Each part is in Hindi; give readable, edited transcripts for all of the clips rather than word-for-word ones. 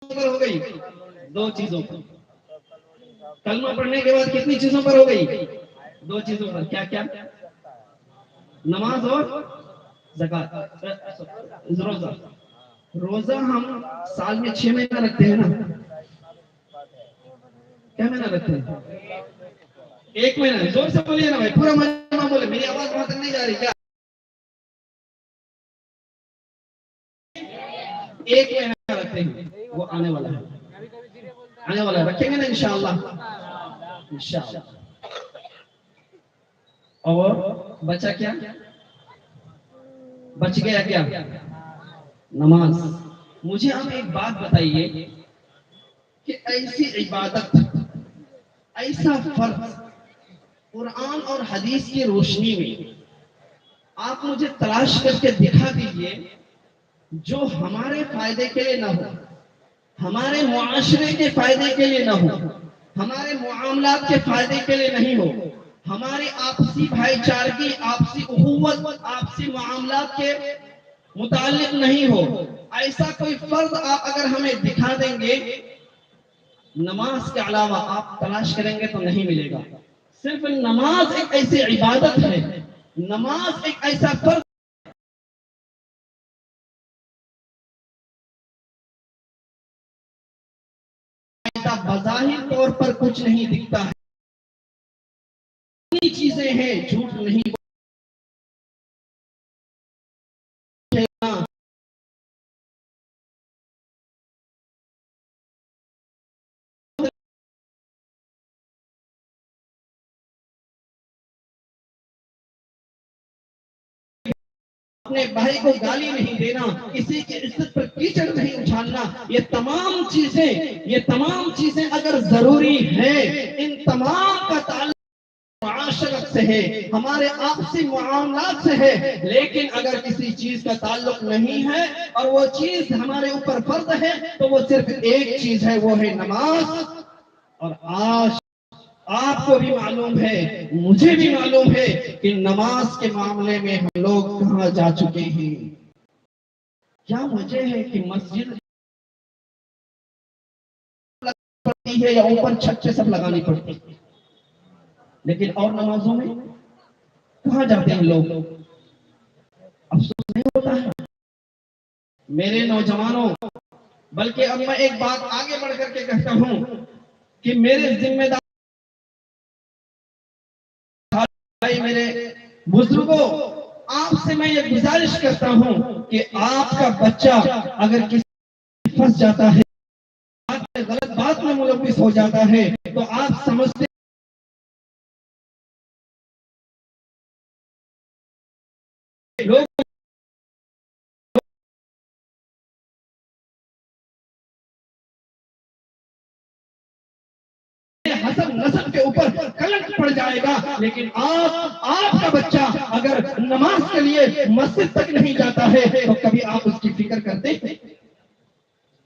पर हो गई? दो चीजों पर। कलमा पढ़ने के बाद कितनी चीजों पर हो गई? दो चीजों पर। क्या क्या? नमाज और ज़कात, रोजा। रोजा हम साल में 6 महीना रखते हैं ना? क्या महीना रखते हैं? एक महीना। जोर से बोलिए ना भाई, पूरा महीना बोले, मेरी आवाज वहां तक नहीं जा रही क्या? एक महीना रखते हैं, वो आने वाला है, आने वाला है, रखेंगे ना इंशाअल्लाह, इंशाअल्लाह। और बचा क्या? बच गया क्या? नमाज। मुझे आप एक बात बताइए कि ऐसी इबादत, ऐसा फर्ज कुरान और हदीस की रोशनी में आप मुझे तलाश करके दिखा दीजिए जो हमारे फायदे के लिए ना हो, हमारे मुआशरे के फायदे के लिए ना हो, हमारे मुआमलात के फायदे के लिए नहीं हो, हमारे आपसी भाईचारगी, आपसी उखुवत, आपसी मुआमलात के मुताल्लिक नहीं हो। ऐसा कोई फर्ज आप अगर हमें दिखा देंगे, नमाज के अलावा आप तलाश करेंगे तो नहीं मिलेगा। सिर्फ नमाज एक ऐसी इबादत है, नमाज एक ऐसा फर्ज बज़ाहिर तौर पर कुछ नहीं दिखता है, चीजें हैं, झूठ नहीं बोलना। अपने भाई को गाली नहीं देना, किसी की इज्जत पर कीचड़ नहीं उछालना, ये तमाम चीजें अगर जरूरी है, इन तमाम का ताल्लुक मुआशरत से है, हमारे आपसी मुआमलात से है। लेकिन अगर किसी चीज का ताल्लुक नहीं है और वो चीज हमारे ऊपर फर्ज है, तो वो सिर्फ एक चीज है, वो है नमाज। और आज आपको भी मालूम है, मुझे भी मालूम है कि नमाज के मामले में हम लोग कहां जा चुके हैं। क्या वजह है कि मस्जिद पड़ती है या ऊपर छत पे सब लगानी पड़ती है, लेकिन और नमाजों में कहां जाते हैं लोग? अफसोस नहीं होता है मेरे नौजवानों? बल्कि अब मैं एक बात आगे बढ़ करके कहता हूं कि मेरे जिम्मेदार भाई, मेरे बुजुर्गों, आपसे मैं ये गुजारिश करता हूं कि आपका बच्चा अगर किसी फंस जाता है, गलत बात में मुलविस हो जाता है, तो आप समझते लोग हसब नसब के ऊपर कलंक पड़ जाएगा। लेकिन आपका बच्चा अगर नमाज के लिए मस्जिद तक नहीं जाता है, तो कभी आप उसकी फिक्र करते?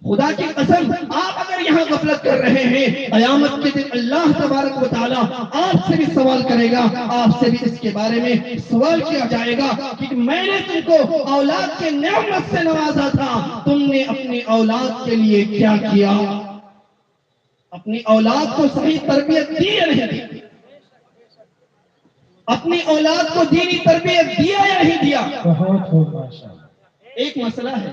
खुदा की कसम, आप अगर यहाँ गफलत कर रहे हैं, कयामत के दिन अल्लाह तबारक व तआला आपसे भी सवाल करेगा, आपसे भी इसके बारे में सवाल किया जाएगा कि मैंने तुमको औलाद के नेमत से नवाजा था, तुमने अपनी औलाद के लिए क्या किया? अपनी औलाद को सही तरबियत दी या नहीं दी? अपनी औलाद को दीनी तरबियत दिया या नहीं दिया? बहुत खूब, माशाअल्लाह। एक मसला है,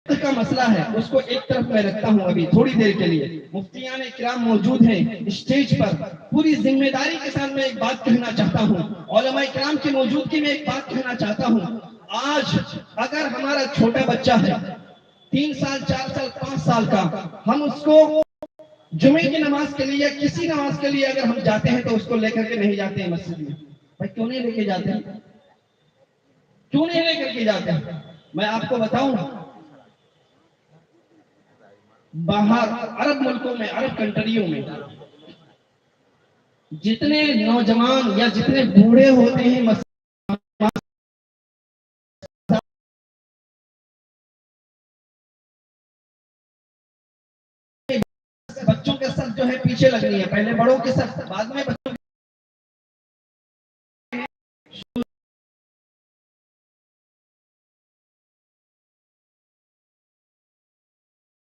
का मसला है, उसको एक तरफ मैं रखता हूं अभी थोड़ी देर के लिए। मुफ्तियान इकराम मौजूद हैं स्टेज पर, पूरी जिम्मेदारी के साथ मैं एक बात कहना चाहता हूं, उलमा इकराम की मौजूदगी में एक बात कहना चाहता हूं। आज अगर हमारा छोटा बच्चा है, 3 साल, 4 साल, 5 साल का, हम उसको जुमे की नमाज के लिए या किसी नमाज के लिए अगर हम जाते हैं, तो उसको लेकर के नहीं जाते हैं मस्जिद में। भाई क्यों नहीं लेके जाते हैं? क्यों नहीं लेकर के जाते हैं? मैं आपको बताऊं, बाहर अरब मुल्कों में, अरब कंट्रियों में जितने नौजवान या जितने बूढ़े होते हैं बच्चों के साथ जो है पीछे लगनी है, पहले बड़ों के साथ, बाद में